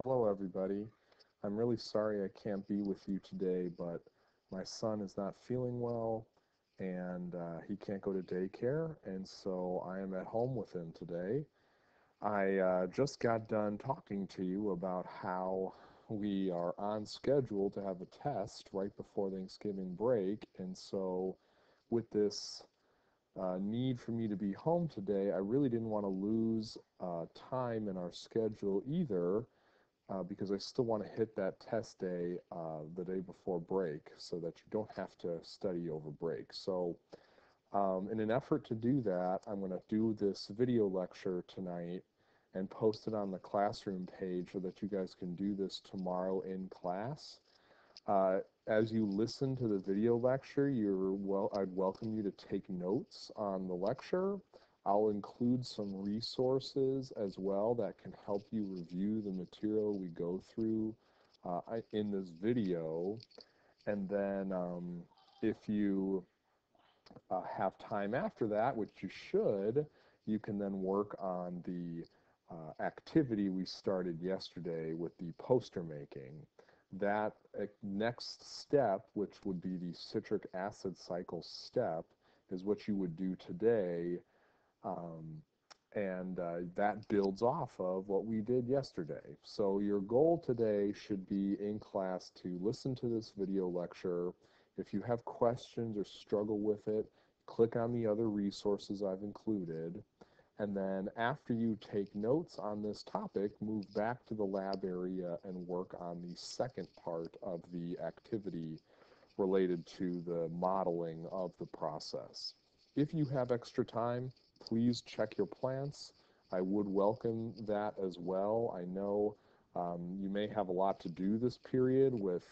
Hello, everybody. I'm really sorry I can't be with you today, but my son is not feeling well and he can't go to daycare, and so I am at home with him today. I just got done talking to you about how we are on schedule to have a test right before Thanksgiving break, and so with this need for me to be home today, I really didn't want to lose time in our schedule either because I still want to hit that test day the day before break so that you don't have to study over break. So, in an effort to do that, I'm going to do this video lecture tonight and post it on the classroom page so that you guys can do this tomorrow in class. Uh, as you listen to the video lecture, I'd welcome you to take notes on the lecture. I'll include some resources as well that can help you review the material we go through in this video. And then if you have time after that, which you should, you can then work on the activity we started yesterday with the poster making. That next step, which would be the citric acid cycle step, is what you would do today. Um, and that builds off of what we did yesterday. So your goal today should be in class to listen to this video lecture. If you have questions or struggle with it, click on the other resources I've included. And then after you take notes on this topic, move back to the lab area and work on the second part of the activity related to the modeling of the process. If you have extra time, please check your plants. I would welcome that as well. I know you may have a lot to do this period with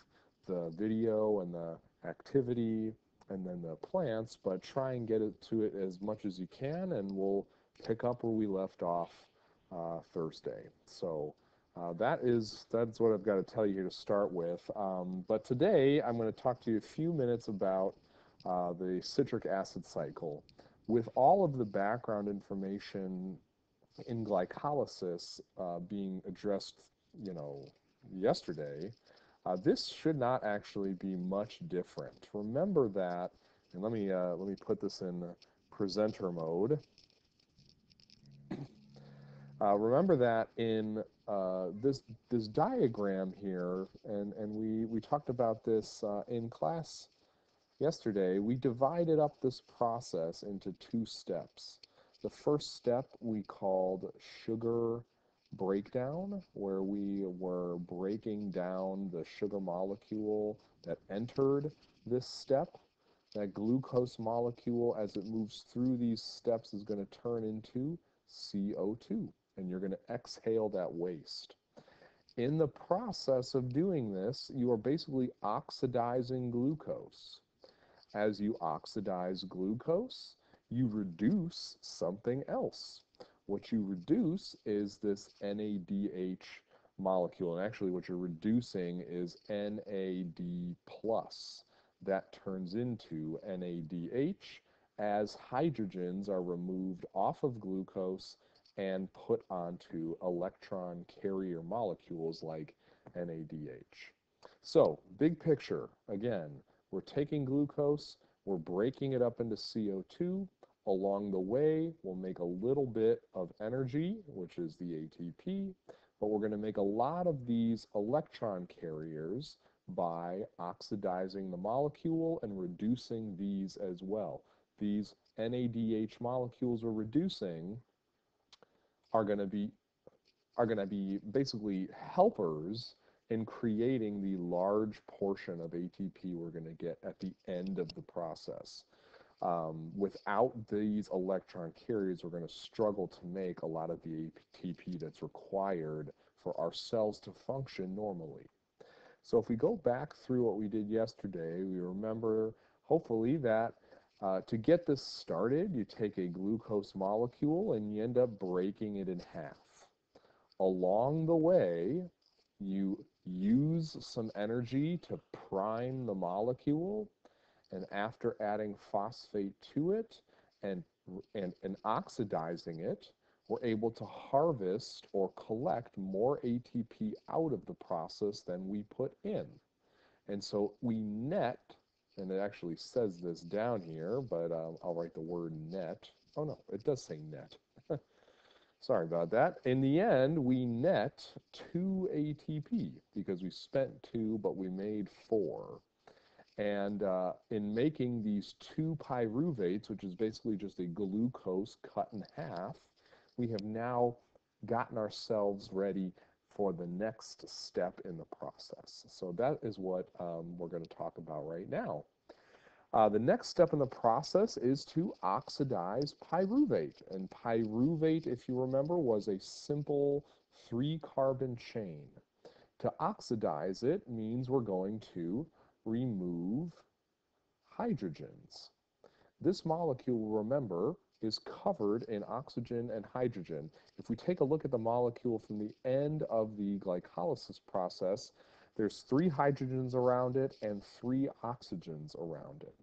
the video and the activity and then the plants, but try and get it to it as much as you can, and we'll pick up where we left off Thursday. So that's what I've got to tell you here to start with. But today I'm going to talk to you a few minutes about the citric acid cycle. With all of the background information in glycolysis being addressed, you know, yesterday, this should not actually be much different. Remember that, and let me put this in presenter mode. Remember that in this diagram here, and we talked about this in class yesterday, we divided up this process into two steps. The first step we called sugar breakdown, where we were breaking down the sugar molecule that entered this step. That glucose molecule, as it moves through these steps, is going to turn into CO2, and you're going to exhale that waste. In the process of doing this, you are basically oxidizing glucose. As you oxidize glucose, you reduce something else. What you reduce is this NADH molecule, and actually what you're reducing is NAD+. That turns into NADH as hydrogens are removed off of glucose and put onto electron carrier molecules like NADH. So, big picture, again, we're taking glucose, we're breaking it up into CO2. Along the way, we'll make a little bit of energy, which is the ATP, but we're going to make a lot of these electron carriers by oxidizing the molecule and reducing these as well. These NADH molecules we're reducing are going to be basically helpers in creating the large portion of ATP we're going to get at the end of the process. Without these electron carriers, we're going to struggle to make a lot of the ATP that's required for our cells to function normally. So if we go back through what we did yesterday, we remember hopefully that to get this started, you take a glucose molecule and you end up breaking it in half. Along the way, you use some energy to prime the molecule, and after adding phosphate to it and oxidizing it, we're able to harvest or collect more ATP out of the process than we put in. And so we net, and it actually says this down here, but I'll write the word net. Oh no, it does say net. Sorry about that. In the end, we net 2 ATP because we spent 2, but we made 4. And in making these 2 pyruvates, which is basically just a glucose cut in half, we have now gotten ourselves ready for the next step in the process. So that is what we're going to talk about right now. The next step in the process is to oxidize pyruvate. And pyruvate, if you remember, was a simple 3-carbon chain. To oxidize it means we're going to remove hydrogens. This molecule, remember, is covered in oxygen and hydrogen. If we take a look at the molecule from the end of the glycolysis process, there's 3 hydrogens around it and 3 oxygens around it.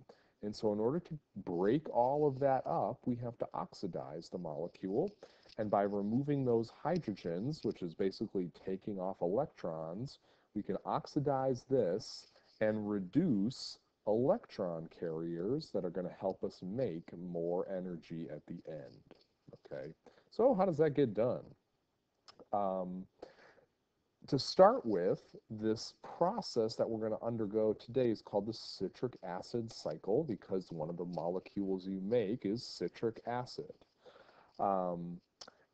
And so in order to break all of that up, we have to oxidize the molecule. And by removing those hydrogens, which is basically taking off electrons, we can oxidize this and reduce electron carriers that are going to help us make more energy at the end. Okay, so how does that get done? To start with, this process that we're going to undergo today is called the citric acid cycle because one of the molecules you make is citric acid.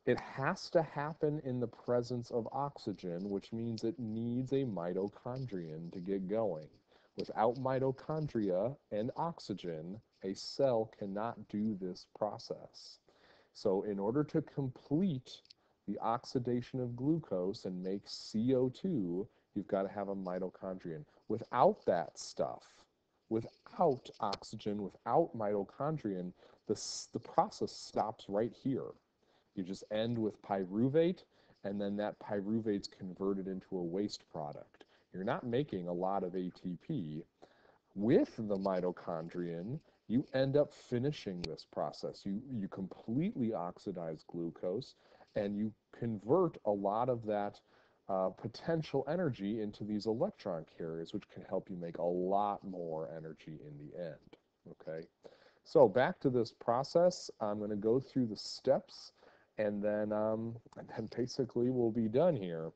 It has to happen in the presence of oxygen, which means it needs a mitochondrion to get going. Without mitochondria and oxygen, a cell cannot do this process. So in order to complete the oxidation of glucose and make CO2, you've got to have a mitochondrion. Without that stuff, without oxygen, without mitochondrion, the process stops right here. You just end with pyruvate, and then that pyruvate's converted into a waste product. You're not making a lot of ATP. With the mitochondrion, you end up finishing this process. You completely oxidize glucose, and you convert a lot of that potential energy into these electron carriers, which can help you make a lot more energy in the end. Okay, so back to this process. I'm going to go through the steps, and then basically we'll be done here.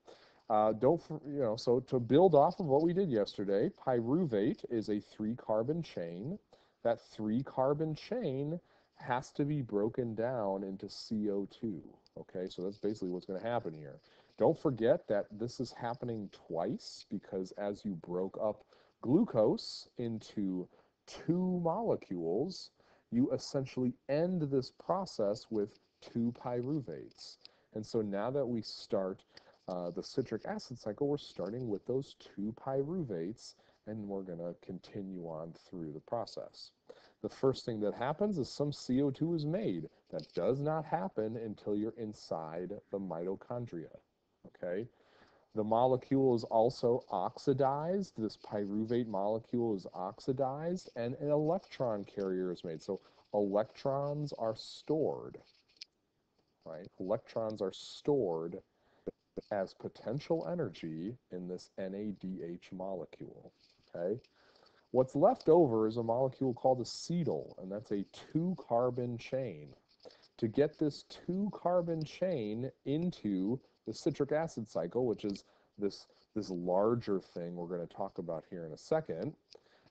So to build off of what we did yesterday, pyruvate is a 3-carbon chain. That 3-carbon chain has to be broken down into CO2. Okay, so that's basically what's going to happen here. Don't forget that this is happening twice because as you broke up glucose into 2 molecules, you essentially end this process with 2 pyruvates. And so now that we start the citric acid cycle, we're starting with those 2 pyruvates, and we're going to continue on through the process. The first thing that happens is some CO2 is made. That does not happen until you're inside the mitochondria. Okay? The molecule is also oxidized. This pyruvate molecule is oxidized, and an electron carrier is made. So electrons are stored. Right? Electrons are stored as potential energy in this NADH molecule. Okay? What's left over is a molecule called acetyl, and that's a 2-carbon chain. To get this 2-carbon chain into the citric acid cycle, which is this larger thing we're going to talk about here in a second,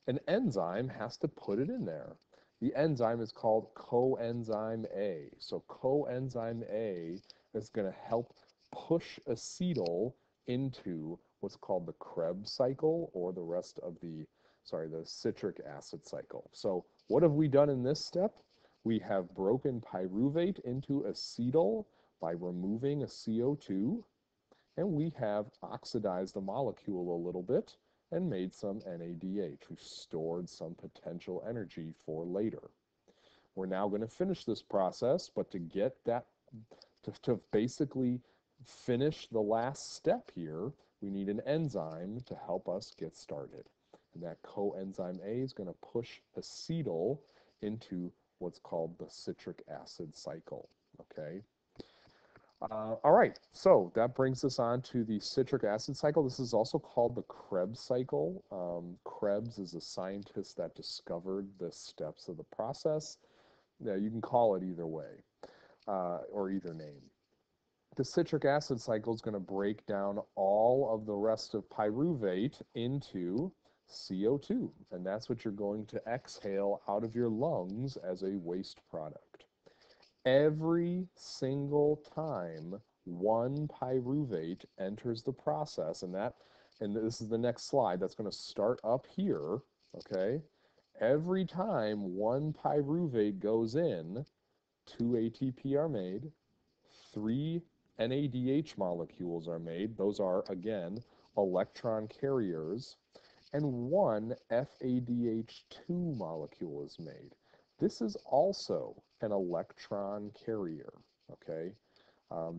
an enzyme has to put it in there. The enzyme is called coenzyme A. So coenzyme A is going to help push acetyl into what's called the Krebs cycle, or the rest of the citric acid cycle. So what have we done in this step? We have broken pyruvate into acetyl by removing a CO2, and we have oxidized the molecule a little bit and made some NADH. We've stored some potential energy for later. We're now going to finish this process, but to get that, to basically finish the last step here, we need an enzyme to help us get started. And that coenzyme A is going to push acetyl into what's called the citric acid cycle. Okay? All right, so that brings us on to the citric acid cycle. This is also called the Krebs cycle. Krebs is a scientist that discovered the steps of the process. Now, you can call it either way or either name. The citric acid cycle is going to break down all of the rest of pyruvate into CO2, and that's what you're going to exhale out of your lungs as a waste product. Every single time one pyruvate enters the process, and this is the next slide, that's going to start up here, okay? Every time one pyruvate goes in, 2 ATP are made, 3 NADH molecules are made. Those are, again, electron carriers, and 1 FADH2 molecule is made. This is also an electron carrier, okay?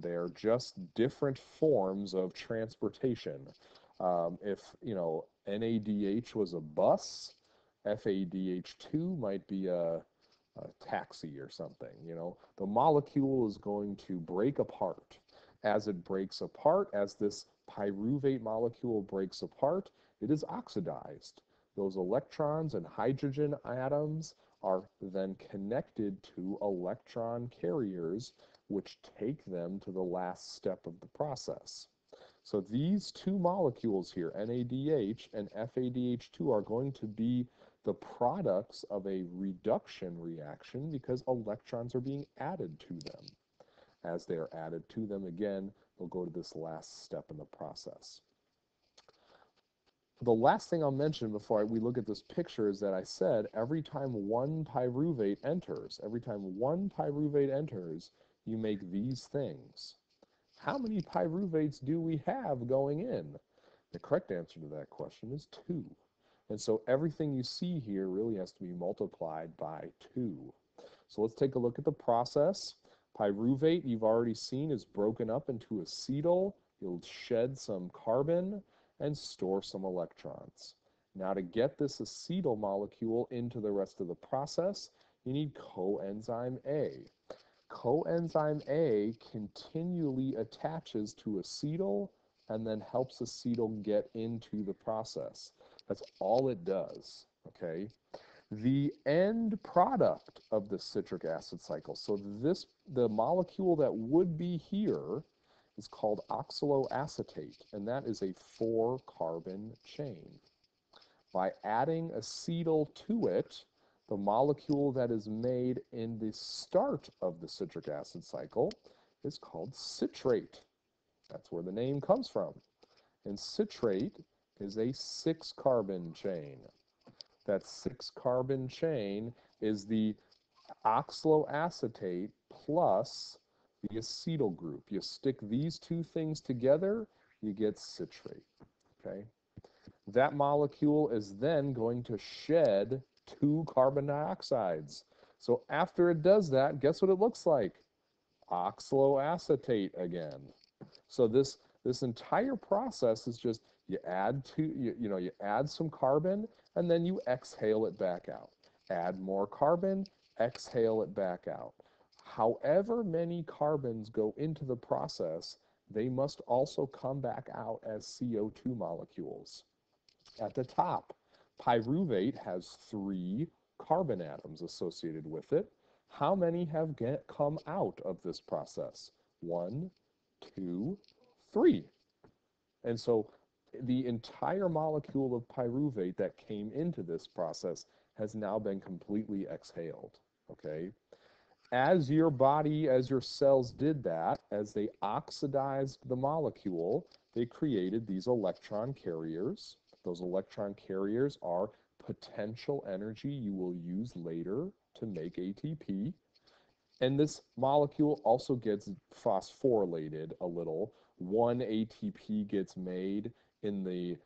They are just different forms of transportation. If, NADH was a bus, FADH2 might be a taxi or something. The molecule is going to break apart. As it breaks apart, as this pyruvate molecule breaks apart, it is oxidized. Those electrons and hydrogen atoms are then connected to electron carriers, which take them to the last step of the process. So these two molecules here, NADH and FADH2, are going to be the products of a reduction reaction because electrons are being added to them. As they are added to them again, they'll go to this last step in the process. The last thing I'll mention before we look at this picture is that I said every time one pyruvate enters, you make these things. How many pyruvates do we have going in? The correct answer to that question is 2. And so everything you see here really has to be multiplied by 2. So let's take a look at the process. Pyruvate, you've already seen, is broken up into acetyl. You'll shed some carbon and store some electrons. Now, to get this acetyl molecule into the rest of the process, you need coenzyme A. Coenzyme A continually attaches to acetyl and then helps acetyl get into the process. That's all it does, okay? The end product of the citric acid cycle, so the molecule that would be here is called oxaloacetate, and that is a 4-carbon chain. By adding acetyl to it, the molecule that is made in the start of the citric acid cycle is called citrate. That's where the name comes from. And citrate is a 6-carbon chain. That 6-carbon chain is the oxaloacetate plus the acetyl group. You stick these two things together, you get citrate, okay? That molecule is then going to shed 2 carbon dioxides. So after it does that, guess what it looks like? Oxaloacetate again. So this entire process is just you add some carbon and then you exhale it back out. Add more carbon, exhale it back out. However many carbons go into the process, they must also come back out as CO2 molecules. At the top, pyruvate has 3 carbon atoms associated with it. How many have come out of this process? 1, 2, 3. And so the entire molecule of pyruvate that came into this process has now been completely exhaled, okay? As your body, as your cells did that, as they oxidized the molecule, they created these electron carriers. Those electron carriers are potential energy you will use later to make ATP. And this molecule also gets phosphorylated a little. 1 ATP gets made in the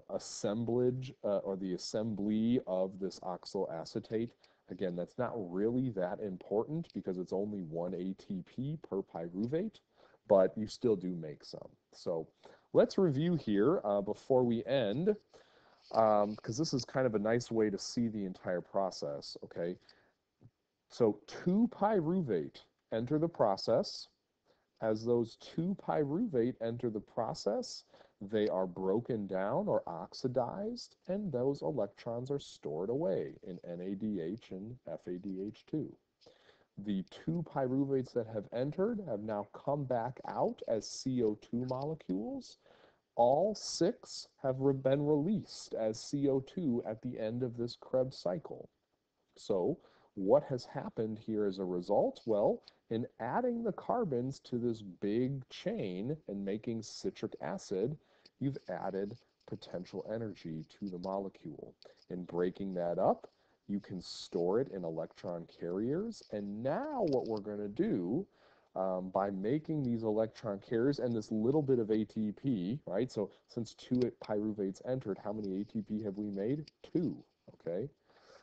assemblage or the assembly of this oxaloacetate. Again, that's not really that important because it's only 1 ATP per pyruvate, but you still do make some. So let's review here before we end, because this is kind of a nice way to see the entire process, okay? So 2 pyruvate enter the process. as those 2-pyruvate enter the process, they are broken down or oxidized, and those electrons are stored away in NADH and FADH2. The 2-pyruvates that have entered have now come back out as CO2 molecules. All 6 have been released as CO2 at the end of this Krebs cycle. So what has happened here as a result? Well, in adding the carbons to this big chain and making citric acid, you've added potential energy to the molecule. In breaking that up, you can store it in electron carriers. And now what we're going to do by making these electron carriers and this little bit of ATP, right? So since 2-pyruvates entered, how many ATP have we made? 2, okay?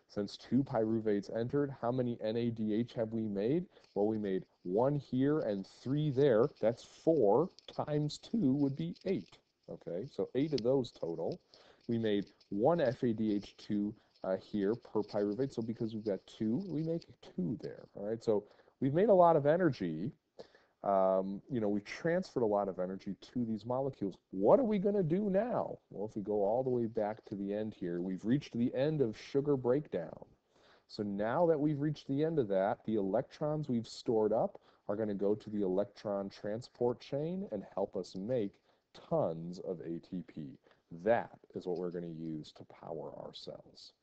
Since 2-pyruvates entered, how many NADH have we made? Well, we made 1 here and 3 there. That's 4 times 2 would be 8. Okay, so 8 of those total. We made 1 FADH2 here per pyruvate. So because we've got 2, we make 2 there. All right, so we've made a lot of energy. We transferred a lot of energy to these molecules. What are we going to do now? Well, if we go all the way back to the end here, we've reached the end of sugar breakdown. So now that we've reached the end of that, the electrons we've stored up are going to go to the electron transport chain and help us make tons of ATP. That is what we're going to use to power our cells.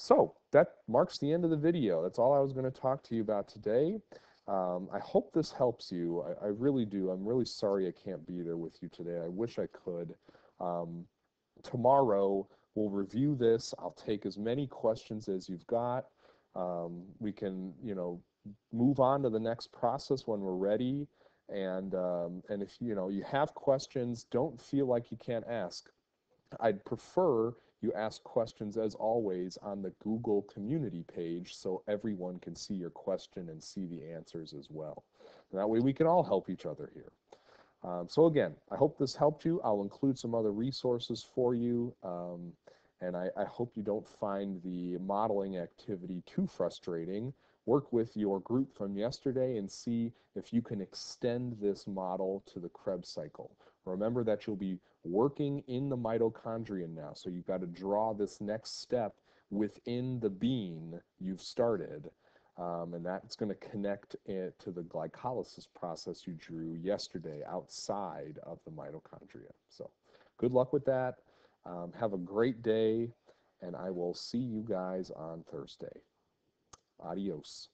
So that marks the end of the video. That's all I was going to talk to you about today. I hope this helps you. I really do. I'm really sorry I can't be there with you today. I wish I could. Tomorrow, we'll review this. I'll take as many questions as you've got. We can, move on to the next process when we're ready. And if, you have questions, don't feel like you can't ask. I'd prefer you ask questions, as always, on the Google community page so everyone can see your question and see the answers as well. And that way we can all help each other here. So again, I hope this helped you. I'll include some other resources for you. And I hope you don't find the modeling activity too frustrating. Work with your group from yesterday and see if you can extend this model to the Krebs cycle. Remember that you'll be working in the mitochondrion now, so you've got to draw this next step within the bean you've started, and that's going to connect it to the glycolysis process you drew yesterday outside of the mitochondria. So good luck with that. Have a great day, and I will see you guys on Thursday. Adios.